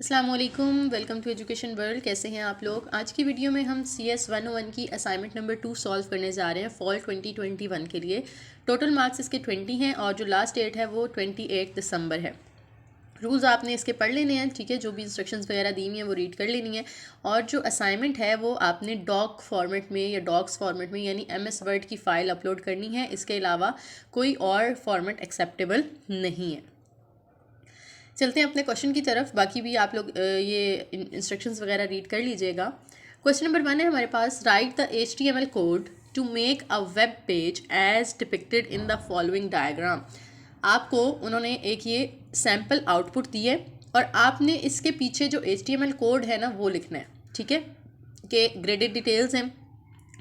अस्सलाम वालेकुम, welcome to education world. कैसे हैं आप लोग। आज की वीडियो में हम CS 101 की असाइनमेंट नंबर 2 सॉल्व करने जा रहे हैं फॉल 2021 के लिए। टोटल मार्क्स इसके 20 हैं और जो लास्ट डेट है वो 28 दिसंबर है। रूल्स आपने इसके पढ़ लेने हैं, ठीक है। जो भी इंस्ट्रक्शंस वगैरह दी हुई हैं वो रीड कर लेनी है। और जो असाइनमेंट है वो आपने डॉक फॉर्मेट में या डॉक्स फॉर्मेट में यानी MS वर्ड की फ़ाइल अपलोड करनी है। इसके अलावा कोई और फॉर्मेट एक्सेप्टेबल नहीं है। चलते हैं अपने क्वेश्चन की तरफ। बाकी भी आप लोग ये इंस्ट्रक्शंस वगैरह रीड कर लीजिएगा। क्वेश्चन नंबर 1 है हमारे पास, write the HTML code to make a web page as depicted in the following diagram. आपको उन्होंने एक ये सैम्पल आउटपुट दी है और आपने इसके पीछे जो HTML कोड है ना वो लिखना है, ठीक है। कि ग्रेडेड डिटेल्स हैं,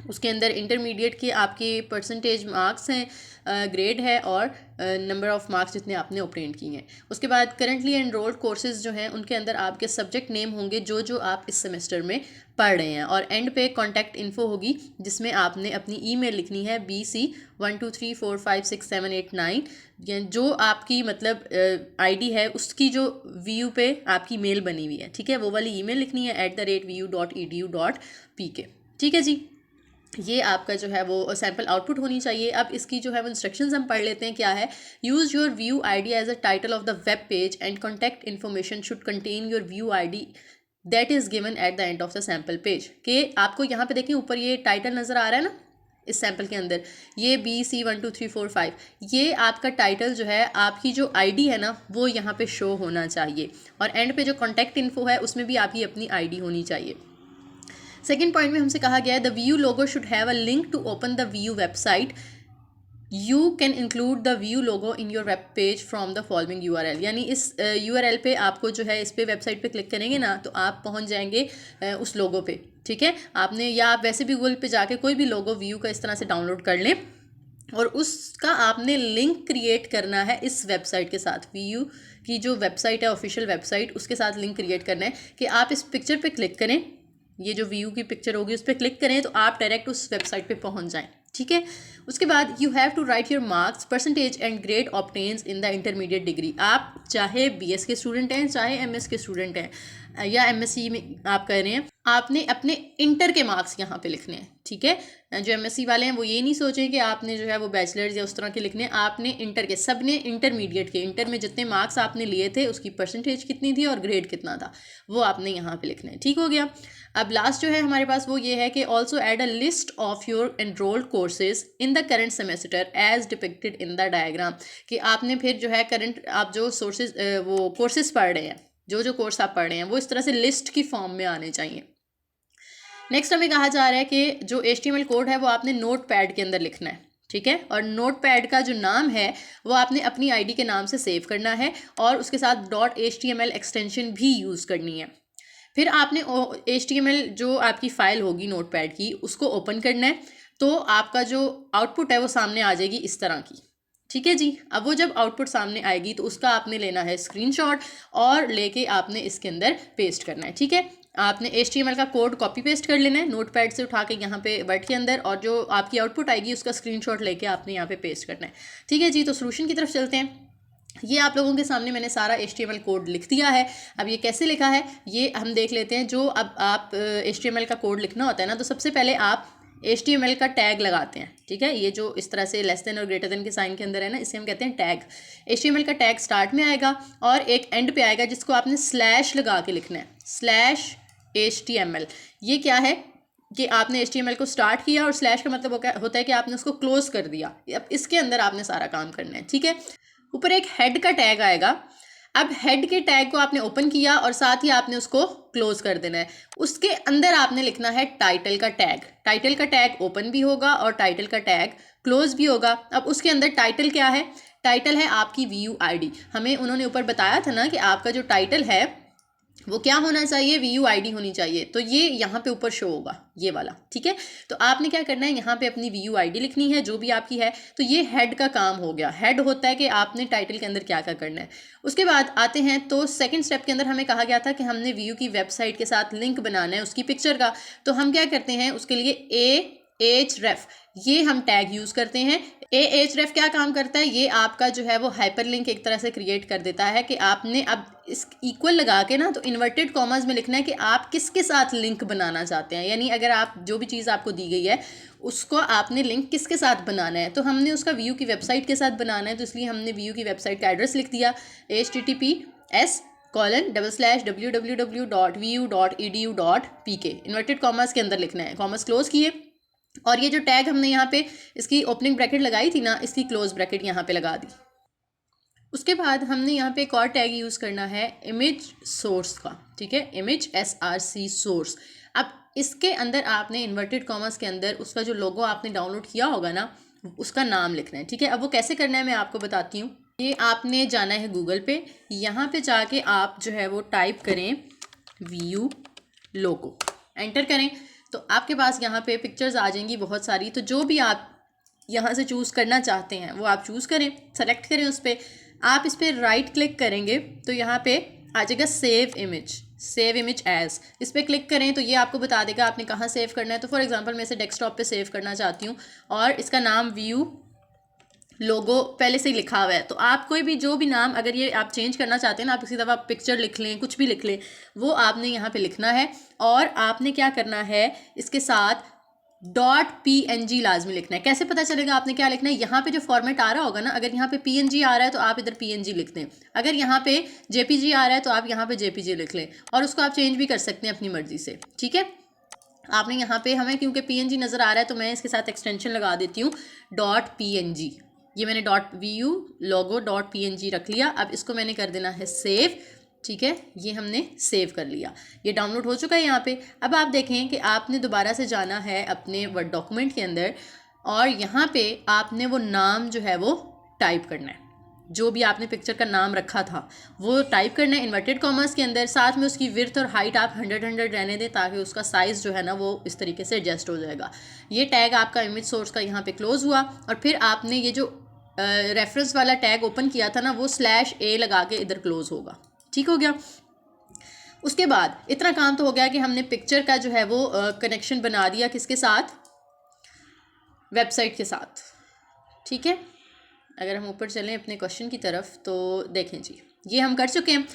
उसके अंदर इंटरमीडिएट के आपके परसेंटेज मार्क्स हैं, ग्रेड है और नंबर ऑफ़ मार्क्स जितने आपने ऑब्टेन किए हैं। उसके बाद करंटली एनरोल्ड कोर्सेज़ जो हैं उनके अंदर आपके सब्जेक्ट नेम होंगे जो जो आप इस सेमेस्टर में पढ़ रहे हैं। और एंड पे कॉन्टैक्ट इन्फो होगी जिसमें आपने अपनी ईमेल लिखनी है BC12345678 9, जो आपकी मतलब आईडी है उसकी जो VU पे आपकी मेल बनी हुई है, ठीक है। वो वाली ईमेल लिखनी है @vu.edu.pk, ठीक है जी। ये आपका जो है वो सैम्पल आउटपुट होनी चाहिए। अब इसकी जो है वो इंस्ट्रक्शंस हम पढ़ लेते हैं। क्या है, use your VU ID as a title of the web page and contact information should contain your VU ID that is given at the end of the sample page. के आपको यहाँ पे देखें ऊपर ये टाइटल नज़र आ रहा है ना इस सैम्पल के अंदर, ये BC12345, ये आपका टाइटल जो है, आपकी जो आईडी है ना वो यहाँ पे शो होना चाहिए। और एंड पे जो कॉन्टैक्ट इन्फो है उसमें भी आपकी अपनी आईडी होनी चाहिए। सेकेंड पॉइंट में हमसे कहा गया है the VU logo should have a link to open the VU website. You can include the VU logo in your web page from the following URL। यानी इस URL पे आपको जो है इस पे वेबसाइट पे क्लिक करेंगे ना तो आप पहुंच जाएंगे उस लोगो पे, ठीक है। आपने या आप वैसे भी गूगल पे जाके कोई भी लोगो व्यू का इस तरह से डाउनलोड कर लें और उसका आपने लिंक क्रिएट करना है इस वेबसाइट के साथ। व्यू की जो वेबसाइट है ऑफिशियल वेबसाइट, उसके साथ लिंक क्रिएट करना है कि आप इस पिक्चर पे क्लिक करें, ये जो व्यू की पिक्चर होगी उस पर क्लिक करें तो आप डायरेक्ट उस वेबसाइट पे पहुंच जाएं, ठीक है। उसके बाद you have to write your marks percentage and grade obtains in the intermediate degree. आप चाहे BS के स्टूडेंट हैं, चाहे MS के स्टूडेंट हैं या MSc में आप कर रहे हैं, आपने अपने इंटर के मार्क्स यहाँ पे लिखने हैं, ठीक है। जो MSc वाले हैं वो ये नहीं सोचें कि आपने जो है वो बैचलर्स या उस तरह के लिखने हैं। आपने इंटर के, सब ने इंटरमीडिएट के, इंटर में जितने मार्क्स आपने लिए थे उसकी परसेंटेज कितनी थी और ग्रेड कितना था वो आपने यहाँ पे लिखना है, ठीक हो गया। अब लास्ट जो है हमारे पास वो ये है कि also add a list of your enrolled courses in the current semester as depicted in the diagram. कि आपने फिर जो है करंट आप जो सोर्सेज वो कोर्सेज पढ़ रहे हैं, जो जो कोर्स आप पढ़ रहे हैं वो इस तरह से लिस्ट की फॉर्म में आने चाहिए। नेक्स्ट हमें कहा जा रहा है कि जो HTML कोड है वो आपने नोट पैड के अंदर लिखना है, ठीक है। और नोट पैड का जो नाम है वो आपने अपनी आईडी के नाम से सेव करना है और उसके साथ .html एक्सटेंशन भी यूज़ करनी है। फिर आपने HTML जो आपकी फ़ाइल होगी नोट पैड की उसको ओपन करना है तो आपका जो आउटपुट है वो सामने आ जाएगी इस तरह की, ठीक है जी। अब वो जब आउटपुट सामने आएगी तो उसका आपने लेना है स्क्रीनशॉट और लेके आपने इसके अंदर पेस्ट करना है, ठीक है। आपने HTML का कोड कॉपी पेस्ट कर लेना है नोट पैड से उठा के यहाँ पे वर्ड के अंदर, और जो आपकी आउटपुट आएगी उसका स्क्रीनशॉट लेके आपने यहाँ पे पेस्ट करना है, ठीक है जी। तो सोल्यूशन की तरफ चलते हैं। ये आप लोगों के सामने मैंने सारा HTML कोड लिख दिया है। अब ये कैसे लिखा है ये हम देख लेते हैं। जो अब आप HTML का कोड लिखना होता है ना तो सबसे पहले आप HTML का टैग लगाते हैं, ठीक है। ये जो इस तरह से लेस देन और ग्रेटर देन के साइन के अंदर है ना, इसे हम कहते हैं टैग। HTML का टैग स्टार्ट में आएगा और एक एंड पे आएगा जिसको आपने स्लैश लगा के लिखना है, /HTML। ये क्या है कि आपने HTML को स्टार्ट किया और स्लैश का मतलब होता है कि आपने उसको क्लोज कर दिया। अब इसके अंदर आपने सारा काम करना है, ठीक है। ऊपर एक हेड का टैग आएगा। अब हेड के टैग को आपने ओपन किया और साथ ही आपने उसको क्लोज कर देना है। उसके अंदर आपने लिखना है टाइटल का टैग। टाइटल का टैग ओपन भी होगा और टाइटल का टैग क्लोज भी होगा। अब उसके अंदर टाइटल क्या है, टाइटल है आपकी VU ID। हमें उन्होंने ऊपर बताया था ना कि आपका जो टाइटल है वो क्या होना चाहिए, VU ID होनी चाहिए। तो ये यहाँ पे ऊपर शो होगा ये वाला, ठीक है। तो आपने क्या करना है, यहाँ पे अपनी VU ID लिखनी है जो भी आपकी है। तो ये हेड का काम हो गया। हेड होता है कि आपने टाइटल के अंदर क्या क्या करना है। उसके बाद आते हैं तो सेकंड स्टेप के अंदर हमें कहा गया था कि हमने VU की वेबसाइट के साथ लिंक बनाना है उसकी पिक्चर का। तो हम क्या करते हैं उसके लिए Ahref, ये हम टैग यूज़ करते हैं। Ahref क्या काम करता है, ये आपका जो है वो हाइपरलिंक एक तरह से क्रिएट कर देता है कि आपने अब इस इक्वल लगा के ना तो इन्वर्टेड कॉमास में लिखना है कि आप किसके साथ लिंक बनाना चाहते हैं, यानी अगर आप जो भी चीज़ आपको दी गई है उसको आपने लिंक किसके साथ बनाना है, तो हमने उसका व्यू की वेबसाइट के साथ बनाना है, तो इसलिए हमने व्यू की वेबसाइट का एड्रेस लिख दिया https://www.vu.edu.pk, इन्वर्टेड कॉमर्स के अंदर लिखना है, कॉमर्स क्लोज किए, और ये जो टैग हमने यहाँ पे इसकी ओपनिंग ब्रैकेट लगाई थी ना, इसकी क्लोज ब्रैकेट यहाँ पे लगा दी। उसके बाद हमने यहाँ पे एक और टैग यूज़ करना है इमेज सोर्स का, ठीक है, इमेज SRC सोर्स। अब इसके अंदर आपने इन्वर्टेड कॉमर्स के अंदर उसका जो लोगो आपने डाउनलोड किया होगा ना, उसका नाम लिखना है, ठीक है। अब वो कैसे करना है मैं आपको बताती हूँ। ये आपने जाना है गूगल पे, यहाँ पे जाके आप जो है वो टाइप करें व्यू लोगो, एंटर करें, तो आपके पास यहाँ पे पिक्चर्स आ जाएंगी बहुत सारी, तो जो भी आप यहाँ से चूज़ करना चाहते हैं वो आप चूज़ करें, सेलेक्ट करें, उस पर आप इस पर राइट क्लिक करेंगे तो यहाँ पे आ जाएगा सेव इमेज एज, इस पर क्लिक करें तो ये आपको बता देगा आपने कहाँ सेव करना है। तो फॉर एग्जांपल मैं इसे डेस्कटॉप पे सेव करना चाहती हूँ और इसका नाम व्यू लोगो पहले से ही लिखा हुआ है, तो आप कोई भी जो भी नाम अगर ये आप चेंज करना चाहते हैं ना, आप किसी दफ़ा पिक्चर लिख लें, कुछ भी लिख लें, वो आपने यहाँ पे लिखना है। और आपने क्या करना है, इसके साथ .png लाजमी लिखना है। कैसे पता चलेगा आपने क्या लिखना है, यहाँ पे जो फॉर्मेट आ रहा होगा ना, अगर यहाँ पे PNG आ रहा है तो आप इधर PNG लिख दें, अगर यहाँ पे JPG आ रहा है तो आप यहाँ पे JPG लिख लें, और उसको आप चेंज भी कर सकते हैं अपनी मर्जी से, ठीक है। आपने यहाँ पे हमें क्योंकि PNG नज़र आ रहा है तो मैं इसके साथ एक्सटेंशन लगा देती हूँ .png, ये मैंने .vu logo .png रख लिया। अब इसको मैंने कर देना है सेव, ठीक है, ये हमने सेव कर लिया, ये डाउनलोड हो चुका है यहाँ पे। अब आप देखें कि आपने दोबारा से जाना है अपने वर्ड डॉक्यूमेंट के अंदर और यहाँ पे आपने वो नाम जो है वो टाइप करना है, जो भी आपने पिक्चर का नाम रखा था वो टाइप करना है इन्वर्टेड कॉमर्स के अंदर। साथ में उसकी विड्थ और हाइट आप 100 रहने दें ताकि उसका साइज़ जो है ना वो इस तरीके से एडजस्ट हो जाएगा। ये टैग आपका इमेज सोर्स का यहाँ पे क्लोज हुआ, और फिर आपने ये जो रेफरेंस वाला टैग ओपन किया था ना वो /a लगा के इधर क्लोज होगा, ठीक हो गया। उसके बाद इतना काम तो हो गया कि हमने पिक्चर का जो है वो कनेक्शन बना दिया, किसके साथ, वेबसाइट के साथ, ठीक है। अगर हम ऊपर चलें अपने क्वेश्चन की तरफ तो देखें जी, ये हम कर चुके हैं,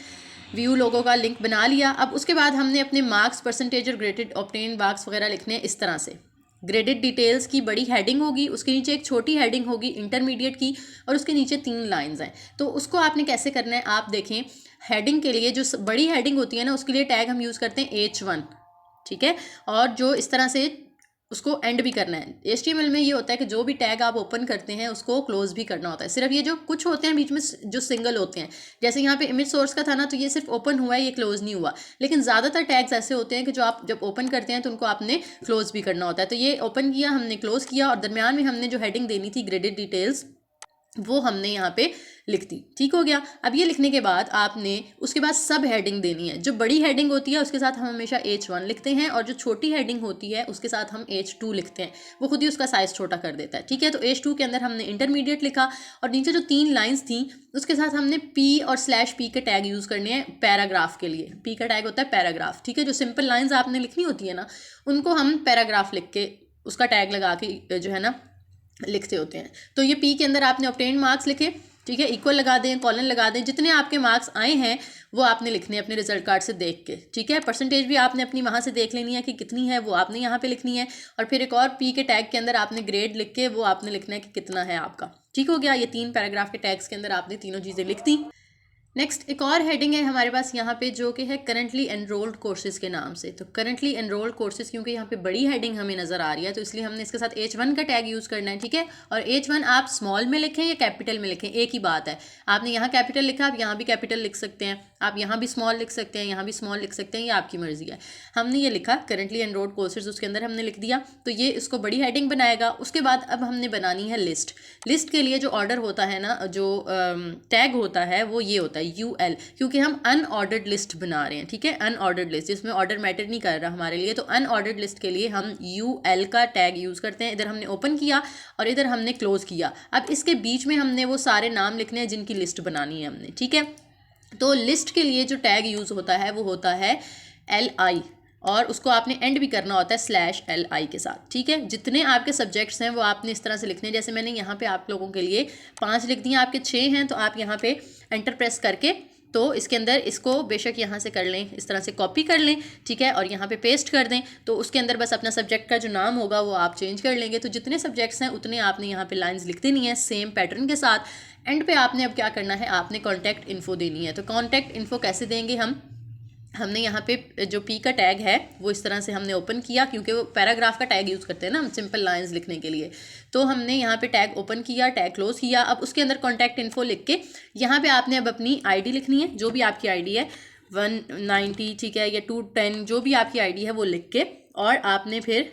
व्यू लोगों का लिंक बना लिया। अब उसके बाद हमने अपने मार्क्स, परसेंटेज और ग्रेडेड ऑब्टेन मार्क्स वगैरह लिखने हैं इस तरह से। ग्रेडेड डिटेल्स की बड़ी हेडिंग होगी, उसके नीचे एक छोटी हेडिंग होगी इंटरमीडिएट की, और उसके नीचे 3 लाइंस हैं। तो उसको आपने कैसे करना है आप देखें। हेडिंग के लिए जो बड़ी हेडिंग होती है ना उसके लिए टैग हम यूज़ करते हैं H1, ठीक है, और जो इस तरह से उसको एंड भी करना है। HTML में ये होता है कि जो भी टैग आप ओपन करते हैं उसको क्लोज भी करना होता है। सिर्फ ये जो कुछ होते हैं बीच में जो सिंगल होते हैं, जैसे यहाँ पे इमेज सोर्स का था ना, तो ये सिर्फ ओपन हुआ है, ये क्लोज नहीं हुआ। लेकिन ज़्यादातर टैग्स ऐसे होते हैं कि जो आप जब ओपन करते हैं तो उनको आपने क्लोज भी करना होता है। तो ये ओपन किया हमने, क्लोज किया, और दरमियान में हमने जो हेडिंग देनी थी ग्रेडेड डिटेल्स वो हमने यहाँ पे लिख दी, ठीक हो गया। अब ये लिखने के बाद आपने उसके बाद सब हेडिंग देनी है। जो बड़ी हेडिंग होती है उसके साथ हम हमेशा H1 लिखते हैं, और जो छोटी हेडिंग होती है उसके साथ हम H2 लिखते हैं, वो खुद ही उसका साइज़ छोटा कर देता है, ठीक है। तो H2 के अंदर हमने इंटरमीडिएट लिखा, और नीचे जो 3 लाइन्स थी उसके साथ हमने P और /P के टैग यूज़ करने हैं पैराग्राफ के लिए। P का टैग होता है पैराग्राफ, ठीक है। जो सिंपल लाइन्स आपने लिखनी होती है ना उनको हम पैराग्राफ लिख के उसका टैग लगा के जो है ना लिखते होते हैं। तो ये P के अंदर आपने ऑब्टेन मार्क्स लिखे, ठीक है, इक्वल लगा दें, कॉलन लगा दें, जितने आपके मार्क्स आए हैं वो आपने लिखने हैं अपने रिजल्ट कार्ड से देख के, ठीक है। परसेंटेज भी आपने अपनी वहाँ से देख लेनी है कि कितनी है, वो आपने यहाँ पे लिखनी है। और फिर एक और P के टैग के अंदर आपने ग्रेड लिख के वो आपने लिखना है कि कितना है आपका, ठीक हो गया। ये 3 पैराग्राफ के टैग्स के अंदर आपने तीनों चीज़ें लिख दी। नेक्स्ट एक और हेडिंग है हमारे पास यहाँ पे जो कि है करंटली एनरोल्ड कोर्सेज़ के नाम से। तो करंटली एनरोल्ड कोर्सेज़ क्योंकि यहाँ पे बड़ी हेडिंग हमें नज़र आ रही है तो इसलिए हमने इसके साथ H1 का टैग यूज़ करना है, ठीक है। और H1 आप स्मॉल में लिखें या कैपिटल में लिखें, एक ही बात है। आपने यहाँ कैपिटल लिखा, आप यहाँ भी कैपिटल लिख सकते हैं, आप यहाँ भी स्मॉल लिख सकते हैं, यहाँ भी स्मॉल लिख सकते हैं, ये आपकी मर्जी है। हमने ये लिखा करंटली एनरोल्ड कोर्सेज़, उसके अंदर हमने लिख दिया, तो ये इसको बड़ी हेडिंग बनाएगा। उसके बाद अब हमने बनानी है लिस्ट। लिस्ट के लिए जो ऑर्डर होता है ना, जो टैग होता है वो ये होता है UL, क्योंकि हम अनऑर्डर्ड लिस्ट बना रहे हैं, ठीक है। अनऑर्डर्ड लिस्ट जिसमें ऑर्डर मैटर नहीं कर रहा हमारे लिए, तो अनऑर्डर्ड लिस्ट के लिए हम UL का टैग यूज़ करते हैं। इधर हमने ओपन किया और इधर हमने क्लोज किया। अब इसके बीच में हमने वो सारे नाम लिखने हैं जिनकी लिस्ट बनानी है हमने, ठीक है। तो लिस्ट के लिए जो टैग यूज़ होता है वो होता है LI, और उसको आपने एंड भी करना होता है /li के साथ, ठीक है। जितने आपके सब्जेक्ट्स हैं वो आपने इस तरह से लिखने हैं। जैसे मैंने यहाँ पे आप लोगों के लिए 5 लिख दिए, आपके 6 हैं, तो आप यहाँ पे एंटर प्रेस करके तो इसके अंदर इसको बेशक यहाँ से कर लें, इस तरह से कॉपी कर लें, ठीक है, और यहाँ पे पेस्ट कर दें। तो उसके अंदर बस अपना सब्जेक्ट का जो नाम होगा वो आप चेंज कर लेंगे। तो जितने सब्जेक्ट्स हैं उतने आपने यहाँ पे लाइंस लिख देनी है सेम पैटर्न के साथ। एंड पे आपने अब क्या करना है, आपने कॉन्टैक्ट इन्फो देनी है। तो कॉन्टैक्ट इन्फो कैसे देंगे हमने यहाँ पे जो पी का टैग है वो इस तरह से हमने ओपन किया, क्योंकि वो पैराग्राफ का टैग यूज़ करते हैं ना हम सिंपल लाइंस लिखने के लिए। तो हमने यहाँ पे टैग ओपन किया, टैग क्लोज किया। अब उसके अंदर कॉन्टैक्ट इन्फो लिख के यहाँ पे आपने अब अपनी आईडी लिखनी है, जो भी आपकी आईडी है 190, ठीक है, या 210, जो भी आपकी आईडी है वो लिख के, और आपने फिर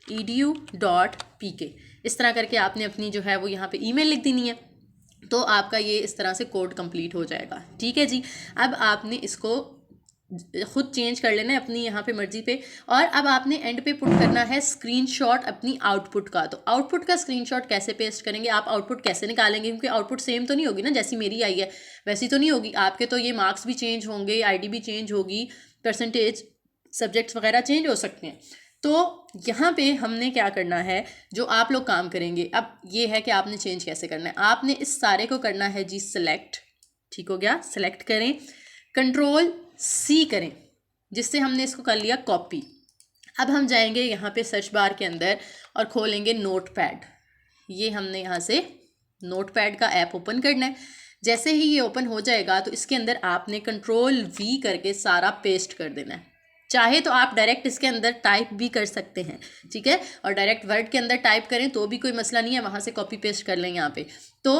@vu.edu.pk इस तरह करके आपने अपनी जो है वो यहाँ पे ईमेल लिख देनी है। तो आपका ये इस तरह से कोड कंप्लीट हो जाएगा, ठीक है जी। अब आपने इसको खुद चेंज कर लेना है अपनी यहाँ पे मर्जी पे। और अब आपने एंड पे पुट करना है स्क्रीनशॉट अपनी आउटपुट का। तो आउटपुट का स्क्रीनशॉट कैसे पेस्ट करेंगे, आप आउटपुट कैसे निकालेंगे, क्योंकि आउटपुट सेम तो नहीं होगी ना, जैसी मेरी आई है वैसी तो नहीं होगी आपके। तो ये मार्क्स भी चेंज होंगे, आईडी भी चेंज होगी, परसेंटेज, सब्जेक्ट्स वगैरह चेंज हो सकते हैं। तो यहाँ पे हमने क्या करना है, जो आप लोग काम करेंगे अब ये है कि आपने चेंज कैसे करना है। आपने इस सारे को करना है जी सेलेक्ट, ठीक हो गया, सेलेक्ट करें, Ctrl+C करें, जिससे हमने इसको कर लिया कॉपी। अब हम जाएंगे यहाँ पे सर्च बार के अंदर और खोलेंगे नोटपैड। ये हमने यहाँ से नोटपैड का ऐप ओपन करना है। जैसे ही ये ओपन हो जाएगा तो इसके अंदर आपने Ctrl+V करके सारा पेस्ट कर देना है। चाहे तो आप डायरेक्ट इसके अंदर टाइप भी कर सकते हैं, ठीक है, और डायरेक्ट वर्ड के अंदर टाइप करें तो भी कोई मसला नहीं है, वहाँ से कॉपी पेस्ट कर लें यहाँ पे। तो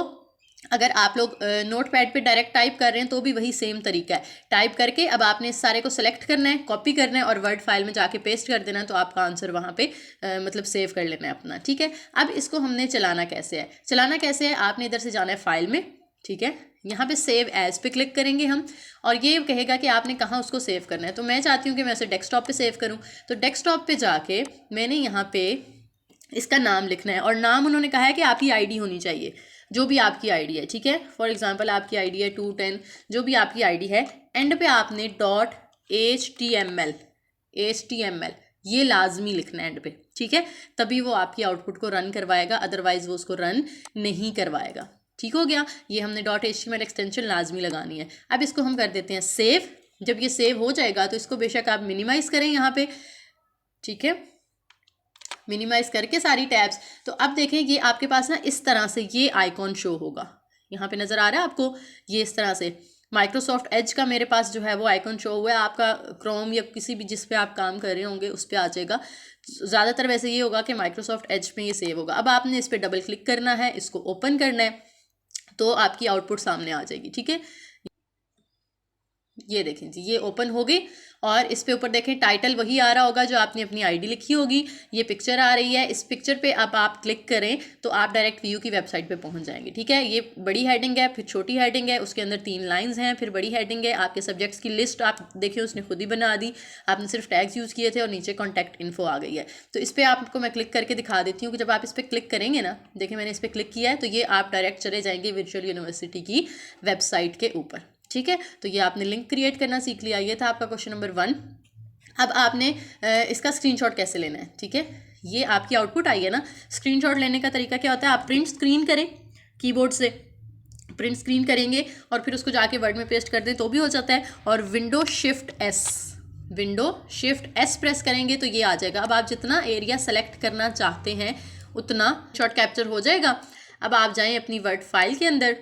अगर आप लोग नोटपैड पे डायरेक्ट टाइप कर रहे हैं तो भी वही सेम तरीका है। टाइप करके अब आपने इस सारे को सेलेक्ट करना है, कॉपी करना है और वर्ड फाइल में जाके पेस्ट कर देना है। तो आपका आंसर वहाँ पे मतलब सेव कर लेना है अपना, ठीक है। अब इसको हमने चलाना कैसे है, आपने इधर से जाना है फाइल में, ठीक है, यहाँ पे सेव एज पे क्लिक करेंगे हम, और ये कहेगा कि आपने कहाँ उसको सेव करना है। तो मैं चाहती हूँ कि मैं उसे डेस्कटॉप पे सेव करूँ। तो डेस्कटॉप पे जाके मैंने यहाँ पे इसका नाम लिखना है, और नाम उन्होंने कहा है कि आपकी आईडी होनी चाहिए, जो भी आपकी आईडी है, ठीक है। फॉर एग्जांपल आपकी आईडी है 210, जो भी आपकी आईडी है, एंड पे आपने .html ये लाजमी लिखना है एंड पे, ठीक है, तभी वो आपकी आउटपुट को रन करवाएगा, अदरवाइज वो उसको रन नहीं करवाएगा, ठीक हो गया। ये हमने .html एक्सटेंशन लाजमी लगानी है। अब इसको हम कर देते हैं सेव। जब ये सेव हो जाएगा तो इसको बेशक आप मिनिमाइज़ करें यहाँ पे, ठीक है, मिनिमाइज़ करके सारी टैब्स। तो अब देखें ये आपके पास ना इस तरह से ये आइकॉन शो होगा, यहाँ पे नज़र आ रहा है आपको, ये इस तरह से माइक्रोसॉफ्ट एज का मेरे पास जो है वो आइकॉन शो हुआ है। आपका क्रोम या किसी भी जिस पे आप काम कर रहे होंगे उस पर आ जाएगा। ज़्यादातर वैसे ये होगा कि माइक्रोसॉफ्ट एज पे ये सेव होगा। अब आपने इस पर डबल क्लिक करना है, इसको ओपन करना है, तो आपकी आउटपुट सामने आ जाएगी, ठीक है। ये देखें जी, ये ओपन हो गई, और इस पे ऊपर देखें टाइटल वही आ रहा होगा जो आपने अपनी आईडी लिखी होगी। ये पिक्चर आ रही है, इस पिक्चर पे अब आप क्लिक करें तो आप डायरेक्ट व्यू की वेबसाइट पे पहुंच जाएंगे, ठीक है। ये बड़ी हेडिंग है, फिर छोटी हेडिंग है, उसके अंदर 3 लाइंस हैं, फिर बड़ी हेडिंग है। आपके सब्जेक्ट्स की लिस्ट आप देखिए उसने खुद ही बना दी, आपने सिर्फ टैग्स यूज़ किए थे, और नीचे कॉन्टैक्ट इन्फो आ गई है। तो इस पर आपको मैं क्लिक करके दिखा देती हूँ कि जब आप इस पर क्लिक करेंगे ना, देखिए मैंने इस पर क्लिक किया है, तो ये आप डायरेक्ट चले जाएंगे वर्चुअल यूनिवर्सिटी की वेबसाइट के ऊपर, ठीक है। तो ये आपने लिंक क्रिएट करना सीख लिया। ये था आपका क्वेश्चन नंबर 1। अब आपने इसका स्क्रीनशॉट कैसे लेना है, ठीक है। ये आपकी आउटपुट आई है ना। स्क्रीनशॉट लेने का तरीका क्या होता है, आप प्रिंट स्क्रीन करें, कीबोर्ड से प्रिंट स्क्रीन करेंगे और फिर उसको जाके वर्ड में पेस्ट कर दें तो भी हो जाता है। और विंडो शिफ्ट एस प्रेस करेंगे तो ये आ जाएगा। अब आप जितना एरिया सेलेक्ट करना चाहते हैं उतना शॉट कैप्चर हो जाएगा। अब आप जाएँ अपनी वर्ड फाइल के अंदर,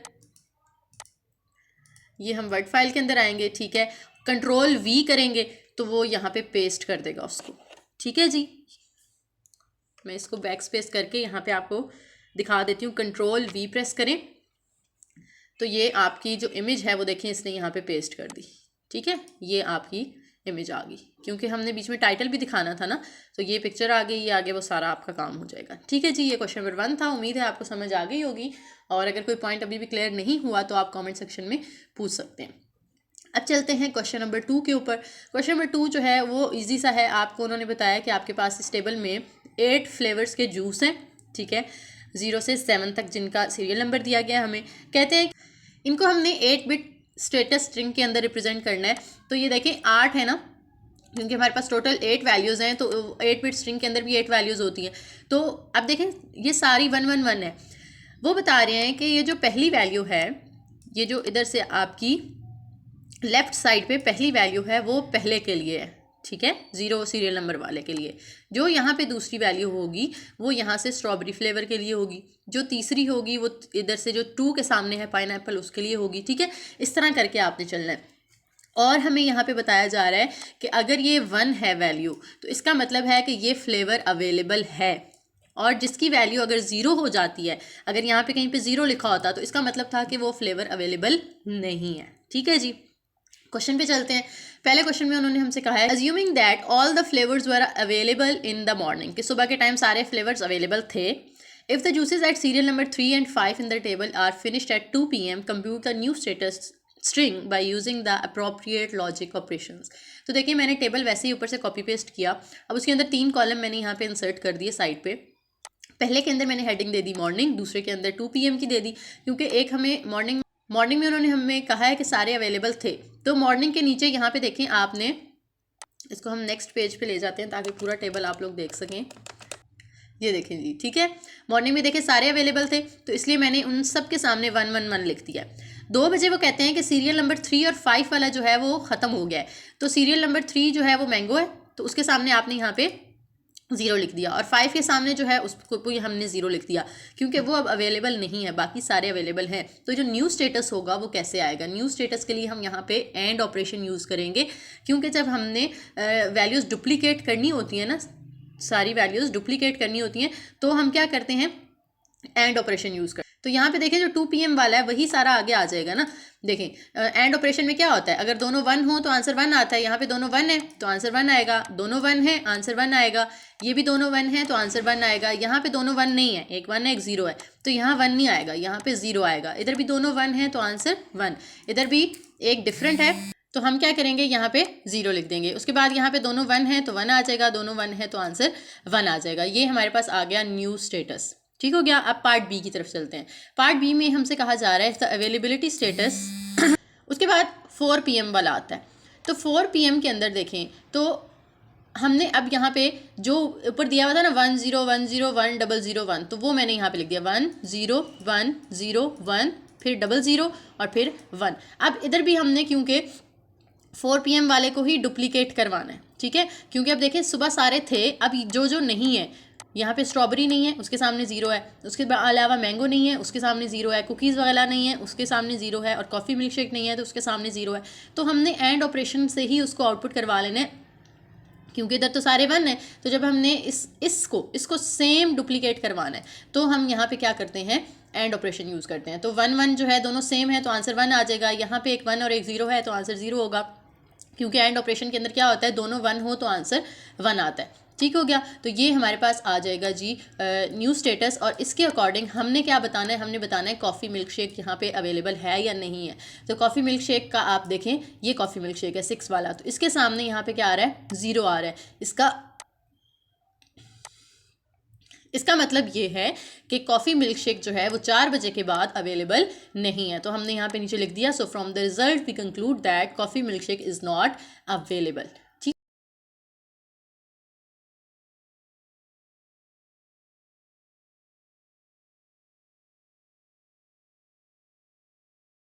ये हम वर्ड फाइल के अंदर आएंगे, ठीक है, Ctrl+V करेंगे तो वो यहाँ पे पेस्ट कर देगा उसको, ठीक है जी। मैं इसको बैक स्पेस करके यहाँ पे आपको दिखा देती हूँ। Ctrl+V प्रेस करें तो ये आपकी जो इमेज है वो देखिए इसने यहाँ पे पेस्ट कर दी, ठीक है। ये आपकी इमेज आ गई, क्योंकि हमने बीच में टाइटल भी दिखाना था ना, तो ये पिक्चर आ गई, ये आगे वो सारा आपका काम हो जाएगा, ठीक है जी। ये क्वेश्चन नंबर 1 था। उम्मीद है आपको समझ आ गई होगी, और अगर कोई पॉइंट अभी भी क्लियर नहीं हुआ तो आप कमेंट सेक्शन में पूछ सकते हैं। अब चलते हैं क्वेश्चन नंबर 2 के ऊपर। क्वेश्चन नंबर 2 जो है वो इजी सा है। आपको उन्होंने बताया कि आपके पास इस टेबल में 8 फ्लेवर्स के जूस हैं, ठीक है, 0 से 7 तक जिनका सीरियल नंबर दिया गया हमें। कहते हैं इनको हमने 8 बिट स्टेटस स्ट्रिंग के अंदर रिप्रेजेंट करना है। तो ये देखें 8 है ना, क्योंकि हमारे पास टोटल 8 वैल्यूज़ हैं, तो 8 बिट स्ट्रिंग के अंदर भी 8 वैल्यूज़ होती हैं। तो अब देखें ये सारी 111 है। वो बता रहे हैं कि ये जो पहली वैल्यू है, ये जो इधर से आपकी लेफ़्ट साइड पे पहली वैल्यू है वो पहले के लिए है, ठीक है, 0 सीरियल नंबर वाले के लिए। जो यहाँ पे दूसरी वैल्यू होगी वो यहाँ से स्ट्रॉबेरी फ्लेवर के लिए होगी। जो तीसरी होगी वो इधर से जो 2 के सामने है पाइनएप्पल, उसके लिए होगी, ठीक है। इस तरह करके आपने चलना है। और हमें यहाँ पे बताया जा रहा है कि अगर ये 1 है वैल्यू, तो इसका मतलब है कि ये फ्लेवर अवेलेबल है। और जिसकी वैल्यू अगर 0 हो जाती है, अगर यहाँ पे कहीं पे 0 लिखा होता तो इसका मतलब था कि वो फ्लेवर अवेलेबल नहीं है, ठीक है जी। क्वेश्चन पे चलते हैं। पहले क्वेश्चन में उन्होंने हमसे कहा है assuming that all the flavours were available in the morning, कि सुबह के टाइम सारे फ्लेवर्स अवेलेबल थे। If the juices at serial number 3 and 5 in the table are finished at 2 PM, compute the new status string by using the appropriate logic operations. तो देखिए मैंने table वैसे ही ऊपर से कॉपी पेस्ट किया। अब उसके अंदर 3 कॉलम मैंने यहाँ पे इंसर्ट कर दिए साइड पे। पहले के अंदर मैंने हेडिंग दे दी मॉर्निंग, दूसरे के अंदर 2 PM की दे दी, क्योंकि एक हमें मॉर्निंग में उन्होंने हमें कहा है कि सारे अवेलेबल थे। तो मॉर्निंग के नीचे यहाँ पे देखें आपने, इसको हम नेक्स्ट पेज पे ले जाते हैं ताकि पूरा टेबल आप लोग देख सकें। ये देखें जी, ठीक है, मॉर्निंग में देखें सारे अवेलेबल थे, तो इसलिए मैंने उन सब के सामने 111 लिख दिया। 2 बजे वो कहते हैं कि सीरियल नंबर 3 और 5 वाला जो है वो ख़त्म हो गया है। तो सीरियल नंबर 3 जो है वो मैंगो है, तो उसके सामने आपने यहाँ पे 0 लिख दिया, और 5 के सामने जो है उसको भी हमने 0 लिख दिया, क्योंकि वो अब अवेलेबल नहीं है, बाकी सारे अवेलेबल हैं। तो जो न्यू स्टेटस होगा वो कैसे आएगा? न्यू स्टेटस के लिए हम यहाँ पे एंड ऑपरेशन यूज़ करेंगे, क्योंकि जब हमने वैल्यूज़ डुप्लीकेट करनी होती है ना, सारी वैल्यूज़ डुप्लीकेट करनी होती हैं, तो हम क्या करते हैं, एंड ऑपरेशन यूज़ कर। तो यहाँ पे देखें जो 2 PM वाला है वही सारा आगे आ जाएगा ना। देखें एंड ऑपरेशन में क्या होता है, अगर दोनों 1 हो तो आंसर 1 आता है। यहाँ पे दोनों 1 है तो आंसर 1 आएगा, दोनों 1 है आंसर 1 आएगा, ये भी दोनों 1 है तो आंसर 1 आएगा। यहाँ पे दोनों 1 नहीं है, एक 1 है एक 0 है, तो यहाँ 1 नहीं आएगा, यहाँ पे 0 आएगा। इधर भी दोनों 1 है तो आंसर 1, इधर भी एक डिफरेंट है तो हम क्या करेंगे, यहाँ पे 0 लिख देंगे। उसके बाद यहाँ पे दोनों 1 है तो 1 आ जाएगा, दोनों 1 है तो आंसर 1 आ जाएगा। ये हमारे पास आ गया न्यू स्टेटस, ठीक हो गया। अब पार्ट बी की तरफ चलते हैं। पार्ट बी में हमसे कहा जा रहा है द अवेलेबिलिटी स्टेटस। उसके बाद 4 PM वाला आता है। तो 4 PM के अंदर देखें तो हमने अब यहाँ पे जो ऊपर दिया हुआ था ना 101010001, तो वो मैंने यहाँ पे लिख दिया 10101, फिर 00 और फिर 1। अब इधर भी हमने क्योंकि 4 PM वाले को ही डुप्लीकेट करवाना है, ठीक है, क्योंकि अब देखें सुबह सारे थे, अब जो नहीं है, यहाँ पे स्ट्रॉबेरी नहीं है उसके सामने 0 है, उसके अलावा मैंगो नहीं है उसके सामने 0 है, कुकीज़ वगैरह नहीं है उसके सामने 0 है, और कॉफ़ी मिल्क शेक नहीं है तो उसके सामने 0 है। तो हमने एंड ऑपरेशन से ही उसको आउटपुट करवा लेना है, क्योंकि इधर तो सारे 1 है। तो जब हमने इसको सेम डुप्लीकेट करवाना है तो हम यहाँ पे क्या करते हैं, एंड ऑपरेशन यूज़ करते हैं। तो 1 जो है दोनों सेम है तो आंसर 1 आ जाएगा। यहाँ पे एक 1 और एक 0 है तो आंसर 0 होगा, क्योंकि एंड ऑपरेशन के अंदर क्या होता है, दोनों 1 हो तो आंसर 1 आता है, ठीक हो गया। तो ये हमारे पास आ जाएगा जी न्यू स्टेटस। और इसके अकॉर्डिंग हमने क्या बताना है, हमने बताना है कॉफ़ी मिल्क शेक यहाँ पे अवेलेबल है या नहीं है। तो कॉफ़ी मिल्क शेक का आप देखें, ये कॉफ़ी मिल्क शेक है 6 वाला, तो इसके सामने यहाँ पे क्या आ रहा है, 0 आ रहा है। इसका मतलब ये है कि कॉफ़ी मिल्क शेक जो है वो 4 बजे के बाद अवेलेबल नहीं है। तो हमने यहाँ पे नीचे लिख दिया, so from the result we conclude that coffee milkshake is not available.